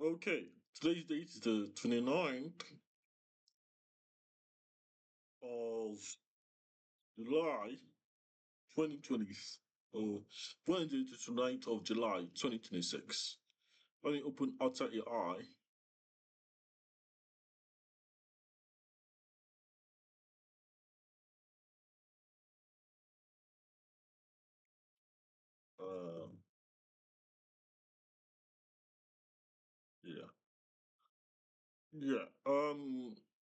Okay, today's date is the 29th of July 2020. Wednesday to 29th of July 2026. Let me open outside your eye. Um, yeah, yeah,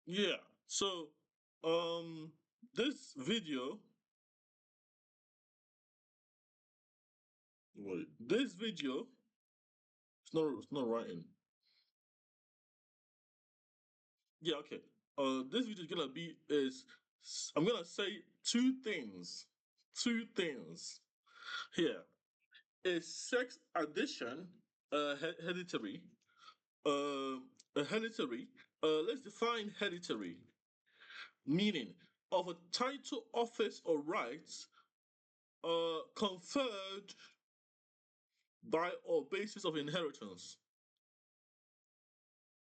yeah. So, um, this video, wait, this video, it's not writing. Yeah, okay. This video is gonna be I'm gonna say two things here. Is sex addiction hereditary? Uh, hereditary. Let's define hereditary. Meaning of a title, office, or rights conferred by or basis of inheritance.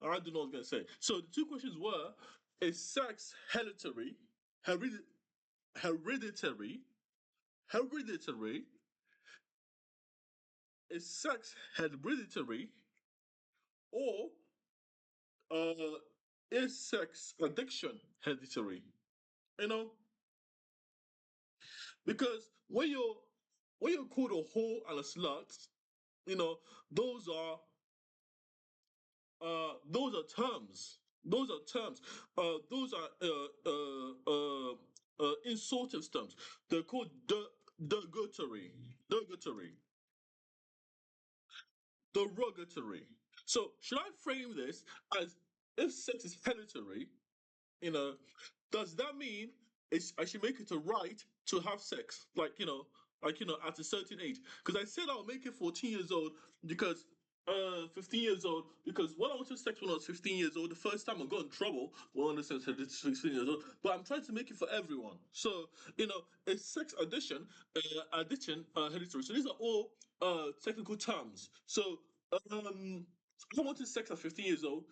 I don't know what I was gonna say. So the two questions were: is sex hereditary? Hered- hereditary? Hereditary? Is sex hereditary? Or uh, is sex addiction hereditary? You know, because when you're called a whore and a slut, you know, those are those are terms. Those are terms. Those are insultive terms. They're called derogatory, derogatory, derogatory. So should I frame this as if sex is hereditary? You know, does that mean I should make it a right to have sex? At a certain age. Because I said I'll make it 14 years old because 15 years old, because when I wanted sex when I was 15 years old, the first time I got in trouble, well, I said it's 16 years old, but I'm trying to make it for everyone. So, it's sex hereditary. So these are all technical terms. So, I wanted sex at 15 years old.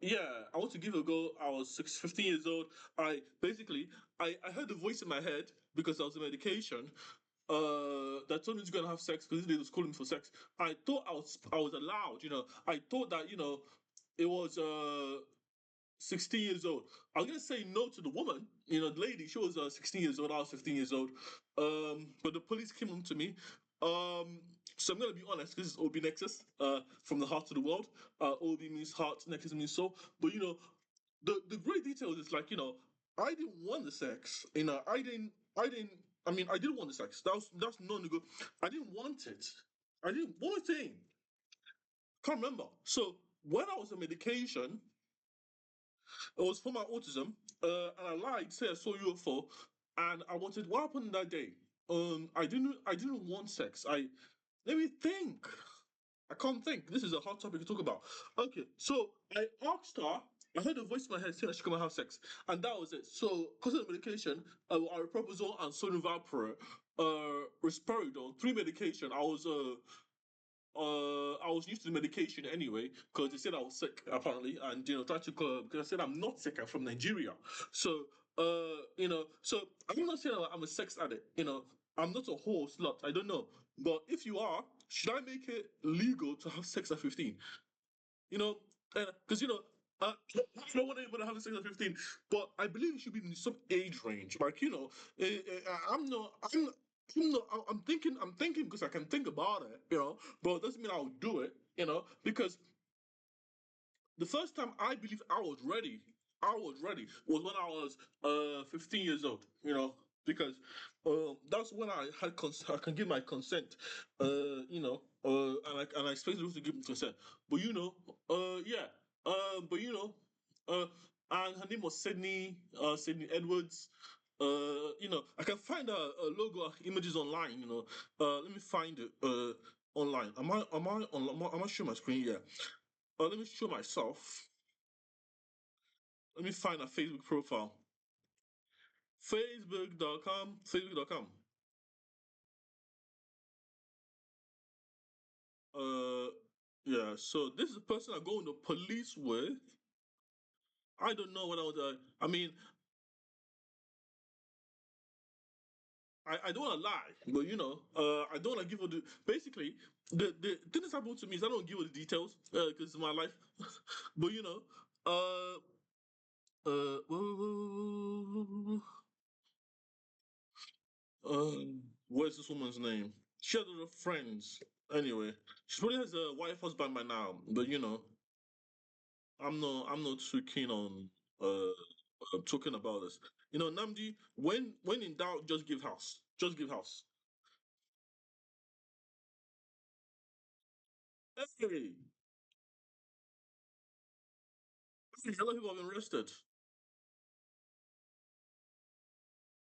Yeah, I want to give it a go. I was 15 years old. I heard a voice in my head because I was on medication. That told me to go and have sex because this lady was calling me for sex. I thought I was allowed. I thought that it was 16 years old. I was gonna say no to the woman. The lady. She was 16 years old. I was 15 years old. But the police came on to me. So I'm gonna be honest. This is OB Nexus. From the heart to the world. OB means heart. Nexus means soul. But the great details is I didn't want the sex. I didn't want the sex. That's non-negotiable. I didn't want it. I didn't. One more thing. Can't remember. So when I was on medication, it was for my autism, and I lied, say I saw UFO, and I wanted. What happened that day? I didn't want sex. Let me think. I can't think. This is a hot topic to talk about. Okay, so I asked her. I heard a voice in my head saying I should come and have sex, and that was it. So, because of the medication, aripiprazole and sodium valproate, risperidone, three medication. I was used to the medication anyway because they said I was sick apparently, and tried to because I said I'm not sick. I'm from Nigeria, so so I'm not saying I'm a sex addict. I'm not a whore slut. I don't know, but if you are, should I make it legal to have sex at 15? Because I don't want anybody having sex at 15, but I believe it should be in some age range. I'm not. I'm thinking because I can think about it, but it doesn't mean I'll do it, because the first time I believe I was ready was when I was 15 years old, because that's when I can give my consent, and I expect people to give me consent. But yeah, but and her name was Sydney Edwards. I can find a logo images online. Let me find it online. Am I showing my screen? Yeah. Let me show myself. Let me find a Facebook profile. Facebook.com. Facebook.com. Uh, Yeah, so this is the person I go in the police with. I don't know what I was. I mean, I don't want to lie, but I don't want to give all the. Basically, the thing that's happened to me is I don't give all the details because it's my life. But where's this woman's name? She has other friends. Anyway, she probably has a wife, husband by now. But I'm not too keen on talking about this. Namdi, when in doubt, just give house. Just give house. Hey, a lot of people have been arrested.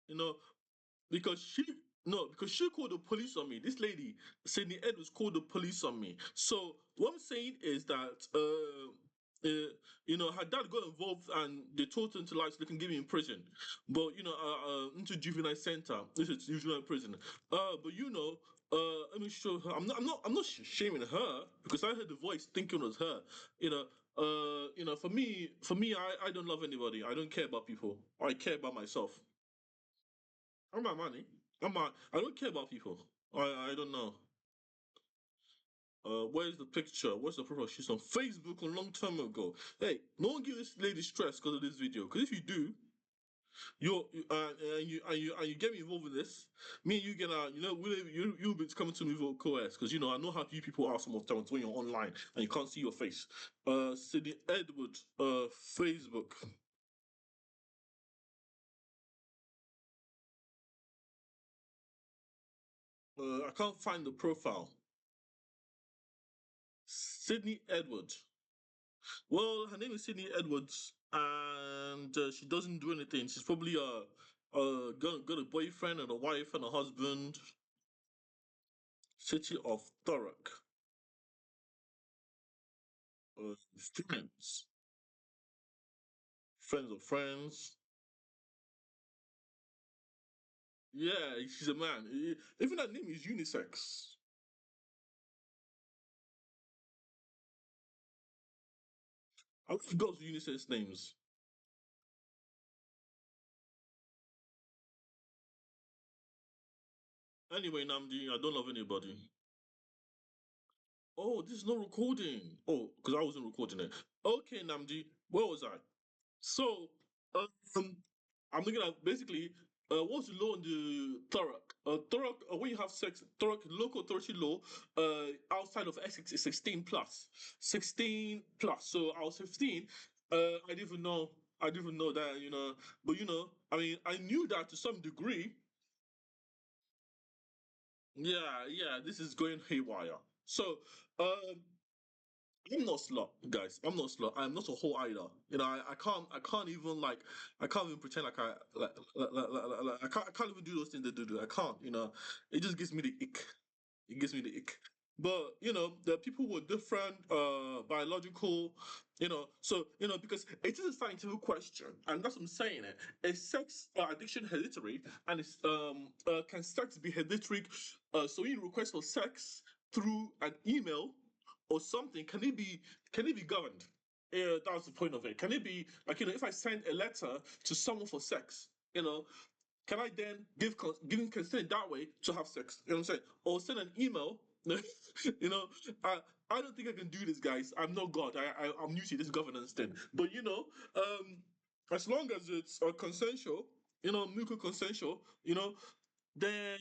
You know, because she called the police on me. This lady, Sydney Edwards, called the police on me. So what I'm saying is that her dad got involved and they told him to life so they can give him in prison. But into juvenile center. This is juvenile prison. But let me show her. I'm not shaming her because I heard the voice thinking it was her. You know, for me, I don't love anybody. I don't care about people. I care about myself. I'm about money. I don't care about people. I don't know. Where's the picture? Where's the profile? She's on Facebook a long time ago. Hey, no one give this lady stress because of this video. Because if you do, and you get me involved in this, me and you get you'll be coming to me with coerce because I know how you people are some of the times when you're online and you can't see your face. Sydney Edward, Facebook. I can't find the profile. Sydney Edward. Well, her name is Sydney Edwards, and she doesn't do anything. She's probably got a boyfriend and a wife and a husband. City of Thurrock. Friends, friends of friends. Yeah, she's a man. Even her name is unisex. I forgot unisex names. Anyway, Namdi, I don't love anybody. Oh, this is not recording. Oh, because I wasn't recording it. Okay, Namdi, where was I? So, um, I'm looking at basically what's the law in the Thurrock? Thurrock, when you have sex, Thurrock local authority law outside of Essex is 16 plus. 16 plus. So I was 15. I didn't even know. I didn't even know that, but I mean, I knew that to some degree. Yeah, yeah, this is going haywire. So, um, I'm not slut, guys. I'm not slut. I'm not a whore either. I can't even I can't even pretend like I can't even do those things they do. I can't. It just gives me the ick. It gives me the ick. But the people were different, biological, so because it is a scientific question, and that's what I'm saying. Is sex addiction hereditary, and can sex be hereditary? So you request for sex through an email or something, can it be governed? Yeah, that's the point of it. Can it be like if I send a letter to someone for sex, can I then giving consent that way to have sex? You know what I'm saying? Or send an email. you know, I I don't think I can do this, guys. I'm not God. I'm new to this governance thing. But as long as it's consensual, mutual consensual, then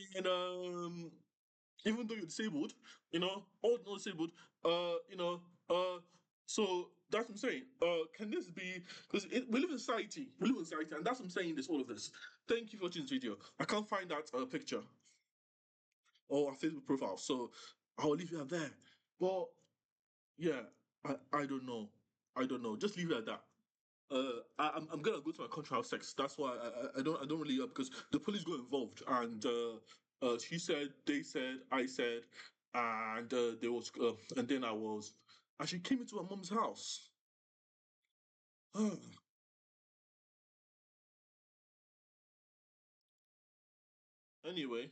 even though you're disabled, all not disabled, uh, so that's what I'm saying. Can this be because we live in society, and that's what I'm saying. This all of this. Thank you for watching this video. I can't find that picture or a Facebook profile, so I'll leave it at there. But yeah, I don't know. I don't know. Just leave it at that. I'm gonna go to my country have sex. That's why I don't really because the police got involved and she said, they said, I said, and there was and then I was and she came into my mom's house. Anyway,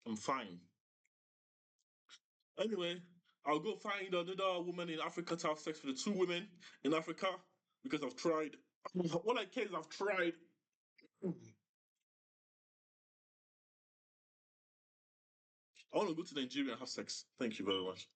I'm fine. Anyway, I'll go find another woman in Africa to have sex with the two women in Africa because I've tried. What I care is I've tried. I want to go to Nigeria and have sex. Thank you very much.